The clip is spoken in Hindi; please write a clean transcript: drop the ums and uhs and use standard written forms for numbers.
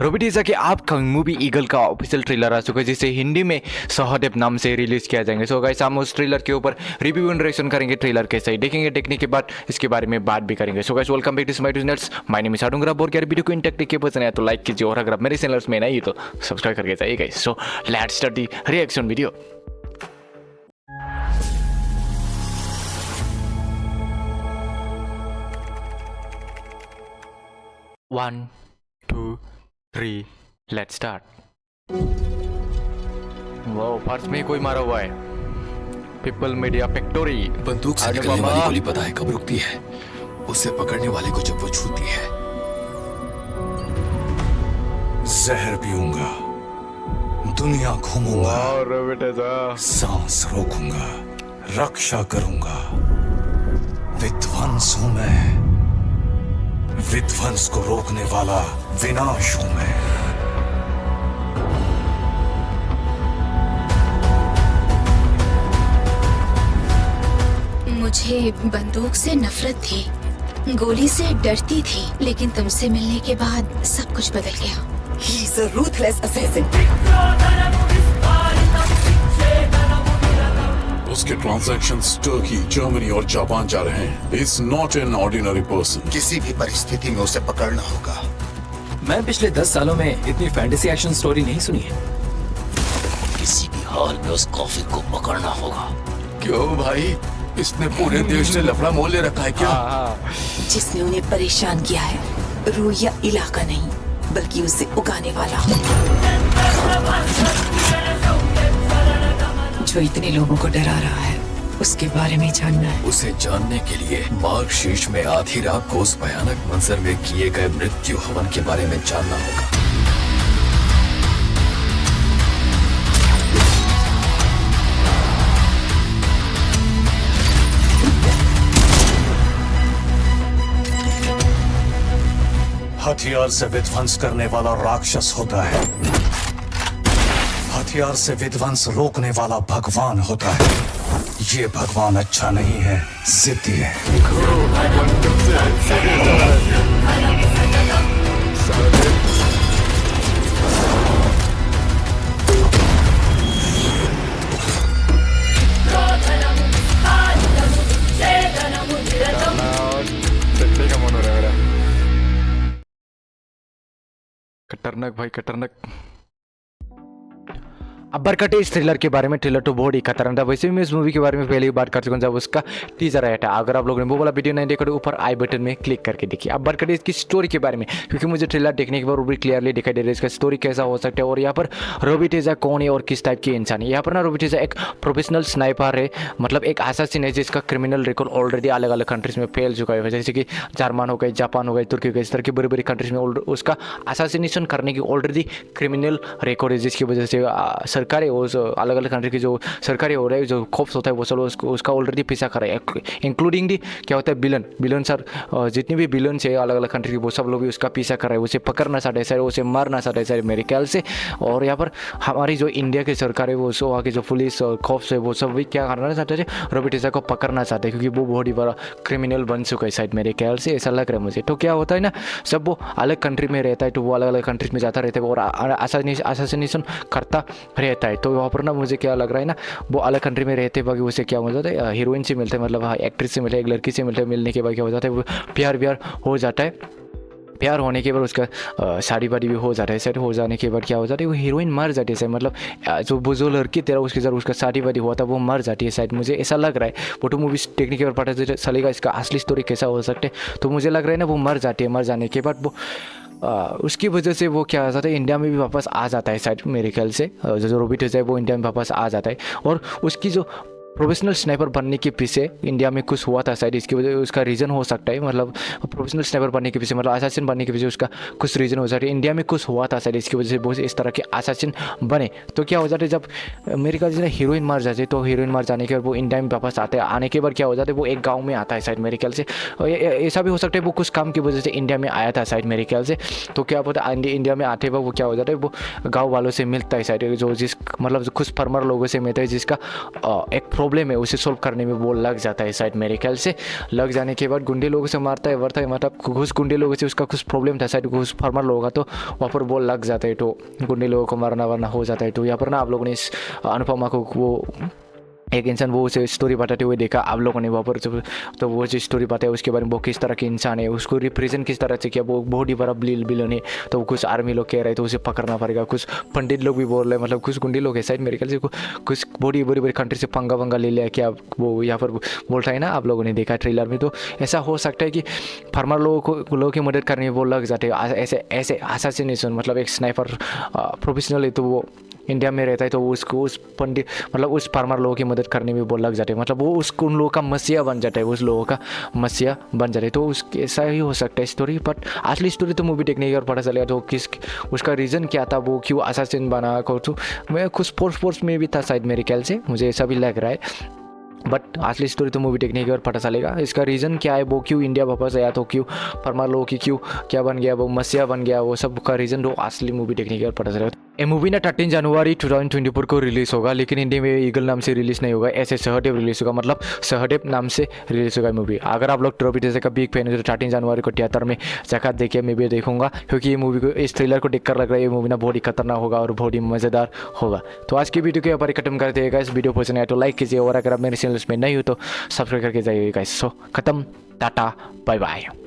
रॉबर्ट टीजा की अपकमिंग मूवी ईगल का ऑफिशियल ट्रेलर आ चुका है, जिसे हिंदी में सहदेव नाम से रिलीज किया जाएंगे। सो गाइस, हम उस ट्रेलर के ऊपर रिव्यू एंड रिएक्शन करेंगे। ट्रेलर कैसा ही देखेंगे, देखने के बाद इसके बारे में बात भी करेंगे। So guys, welcome back to my channel. My name is साडुंगरा बोर। यार वीडियो को इंटेक्ट के पसंद है तो लाइक कीजिए, और अगर आप मेरे चैनल में नहीं तो सब्सक्राइब करके जाइए guys. So let's start the reaction video. One two 3 let's start. वो फर्स्ट में कोई मारा हुआ है। People media factory. बंदूक से निकलने वाली गोली पता है कब रुकती है? उसे पकड़ने वाले को जब वो छूती है। जहर पीऊंगा, दुनिया घूमूंगा, सांस रोकूंगा, रक्षा करूंगा। विध्वंस हूं मैं, विध्वंस को रोकने वाला विनाश हूं मैं। मुझे बंदूक से नफरत थी, गोली से डरती थी, लेकिन तुमसे मिलने के बाद सब कुछ बदल गया। He's a ruthless assassin. उसके ट्रांजैक्शंस टर्की, जर्मनी और जापान जा रहे हैं। He's not an ordinary person. किसी भी परिस्थिति में उसे पकड़ना होगा। मैं पिछले 10 सालों में इतनी फैंटेसी एक्शन स्टोरी नहीं सुनी है। किसी भी हाल में उस कॉफी को पकड़ना होगा। क्यों भाई, इसने पूरे देश से लफड़ा मोल ले रखा है क्या? जिसने उन्हें परेशान किया है, रूह या इलाका नहीं, बल्कि उसे उगाने वाला, जो इतने लोगों को डरा रहा है। उसके बारे में जानना है। उसे जानने के लिए मार्ग शीर्ष में आधी रात को उस भयानक मंजर में किए गए मृत्यु हवन के बारे में जानना होगा। हथियार से विध्वंस करने वाला राक्षस होता है, हथियार से विध्वंस रोकने वाला भगवान होता है। ये भगवान अच्छा नहीं है, जिद्दी है। खतरनाक भाई, खतरनाक। अब्बर कटे इस थ्रिलर के बारे में। थ्रिलर तो बहुत ही खतरनाक था। वैसे भी मैं इस मूवी के बारे में पहले ही बात कर चुका हूं जब उसका टीजर आया था। अगर आप लोगों ने वो वाला वीडियो नहीं देखा तो ऊपर आई बटन में क्लिक करके देखिए अब्बर कटे इसकी स्टोरी के बारे में, क्योंकि मुझे थ्रिलर देखने के बाद वो भी क्लियरली दिखाई दे रहा है इसका स्टोरी कैसा हो सकता है। और यहाँ पर रॉबर्ट टीजा कौन है और किस टाइप की इंसान है। यहाँ पर ना रॉबर्ट टीजा एक प्रोफेशनल स्नाइपर है, मतलब एक असासिन है जिसका क्रिमिनल रिकॉर्ड ऑलरेडी अलग अलग कंट्रीज में फैल चुका है, जैसे कि जर्मन हो गए, जापान हो गए, तुर्की हो गए। इस तरह की बड़ी बड़ी कंट्रीज में उसका असासिनेशन करने की ऑलरेडी क्रिमिनल रिकॉर्ड है, जिसकी वजह से सरकारें उस अलग अलग कंट्री की जो सरकारी हो रहा है, जो खौफ होता है, वो सब उसका ऑलरेडी पीछा कर रहा है। इंक्लूडिंग दी क्या होता है बिलन सर, जितनी भी बिलन है अलग अलग कंट्री की, वो सब लोग भी उसका पीछा कर रहे हैं। उसे पकड़ना चाहते हैं सर, उसे मारना चाहते हैं सर मेरे ख्याल से। और यहाँ पर हमारी जो इंडिया की सरकार है, वो सो वहाँ की जो पुलिस और खौफ है, वो सब भी क्या करना चाहते थे, रॉबर्ट टीजा को पकड़ना चाहते हैं, क्योंकि वो बहुत ही बड़ा क्रिमिनल बन चुका है शायद मेरे ख्याल से, ऐसा लग रहा है मुझे। तो क्या होता है ना, सब वो अलग कंट्री में रहता है, तो वो अलग अलग कंट्रीज में जाता रहता है और असासिनेशन करता रहता है। तो वहाँ पर ना मुझे क्या लग रहा है ना, वो अलग कंट्री में रहते वक्त उसे क्या हो जाता है, हीरोइन से मिलते हैं, मतलब हाँ एक्ट्रेस से मिलते हैं, एक लड़की से मिलते हैं। मिलने के बाद क्या हो जाता है, वो प्यार हो जाता है। प्यार होने के बाद उसका शादी वादी भी हो जाता है। सेट हो जाने के बाद क्या हो जाता है, वो हीरोइन मर जाती है, मतलब जो लड़की तेरा उसके साथ उसका शादी वादी हुआ था वो मर जाती है शायद, मुझे ऐसा लग रहा है। वो तो मूवी देखने के बाद पता चलेगा इसका असली स्टोरी कैसा हो सकता है। तो मुझे लग रहा है ना, वो मर जाती है। मर जाने के बाद वो उसकी वजह से वो क्या आ जाता है, इंडिया में भी वापस आ जाता है शायद मेरे ख्याल से। जो रॉबर्ट टीजा है वो इंडिया में वापस आ जाता है, और उसकी जो प्रोफेशनल स्नाइपर बनने के पीछे इंडिया में कुछ हुआ था शायद, इसकी वजह उसका रीज़न हो सकता है, मतलब प्रोफेशनल स्नाइपर बनने के पीछे, मतलब असासिन बनने के पीछे उसका कुछ रीज़न हो सकता है। इंडिया में कुछ हुआ था शायद, इसकी वजह से बहुत इस तरह के असासिन बने। तो क्या हो जाता है, जब मेरे ख्याल से हीरोइन मर जाती है, तो हीरोइन मर जाने के बाद वो इंडिया में वापस आते हैं। आने के बाद क्या हो जाता है, वो एक गाँव में आता है शायद मेरे ख्याल से। ऐसा भी हो सकता है वो कुछ काम की वजह से इंडिया में आया था शायद मेरे ख्याल से। तो क्या होता है, इंडिया में आते वक्त वो क्या हो जाता है, वो गाँव वालों से मिलता है शायद, जो जिस मतलब कुछ फार्मर लोगों से मिलता है, जिसका एक प्रॉब्लम है उसे सॉल्व करने में वो लग जाता है शायद मेरे ख्याल से। लग जाने के बाद गुंडे लोगों से मारता है वरता है, मतलब कुछ गुंडे लोगों से उसका कुछ प्रॉब्लम था शायद, कुछ फार्मर लोगों का, तो वहाँ पर वो लग जाता है, तो गुंडे लोगों को मारना वरना हो जाता है। तो यहाँ पर ना आप लोगों ने इस अनुपमा को वो एक इंसान वो उसे स्टोरी बताते हुए देखा आप लोगों ने वहाँ पर, तो वो जो स्टोरी बताया उसके बारे में, वो किस तरह के इंसान है, उसको रिप्रेजेंट किस तरह से किया, वो बहुत ही बड़ा बिलन है। तो कुछ आर्मी लोग कह रहे तो उसे पकड़ना पड़ेगा, कुछ पंडित लोग भी बोल रहे हैं, मतलब कुछ गुंडे लोग है शायद मेरे ख्याल से, कुछ बड़ी बड़ी कंट्री से पंगा वंगा ले लिया क्या, वो यहाँ पर बोलता है ना आप लोगों ने देखा ट्रेलर में। तो ऐसा हो सकता है कि फार्मर लोगों की मदद करने में वो लग जाते हैं, ऐसे असैसिनेशन, मतलब एक स्नाइपर प्रोफेशनल है तो वो इंडिया में रहता है, तो उसको उस पंडित मतलब उस फार्मर लोगों की मदद करने में वो लग जाते हैं, मतलब वो उसको उन लोगों का मसीहा बन जाता है, उस लोगों का मसीहा बन जाता है। तो उसके ऐसा ही हो सकता है स्टोरी, बट असली स्टोरी तो मूवी देखने के और पता चलेगा तो किस उसका रीज़न क्या था, वो क्यों असासिन बना को। तो मैं कुछ स्पोर्ट्स में भी था शायद मेरे ख्याल से, मुझे ऐसा भी लग रहा है, बट असली स्टोरी तो मूवी देखने के और पता चलेगा इसका रीज़न क्या है, वो क्यों इंडिया वापस आया, तो क्यों फार्मर लोगों की क्यों क्या बन गया, वो मसीहा बन गया, वो सब का रीज़न तो असली मूवी देखने के और पता चलेगा। ये मूवी ना 13 जनवरी 2024 को रिलीज़ होगा, लेकिन हिंदी में ईगल नाम से रिलीज़ नहीं होगा, ऐसे सहदेव रिलीज़ होगा, मतलब सहदेव नाम से रिलीज़ होगा मूवी। अगर आप लोग ट्रॉफी जैसे का बिग फैन है तो 13 जनवरी को थिएटर में जाकर देखिए, मैं भी देखूंगा, क्योंकि ये मूवी को इस ट्रेलर को देखकर लग रहा है ये मूवी ना बहुत ही खतरनाक होगा और बहुत ही मज़ेदार होगा। तो आज की वीडियो को यहाँ पर खत्म कर दिएगा। इस वीडियो पसंद आए तो लाइक कीजिए, और अगर आप मेरे चैनल में नहीं हो तो सब्सक्राइब करके जाइए गाइस। सो खत्म, टाटा, बाय बाय।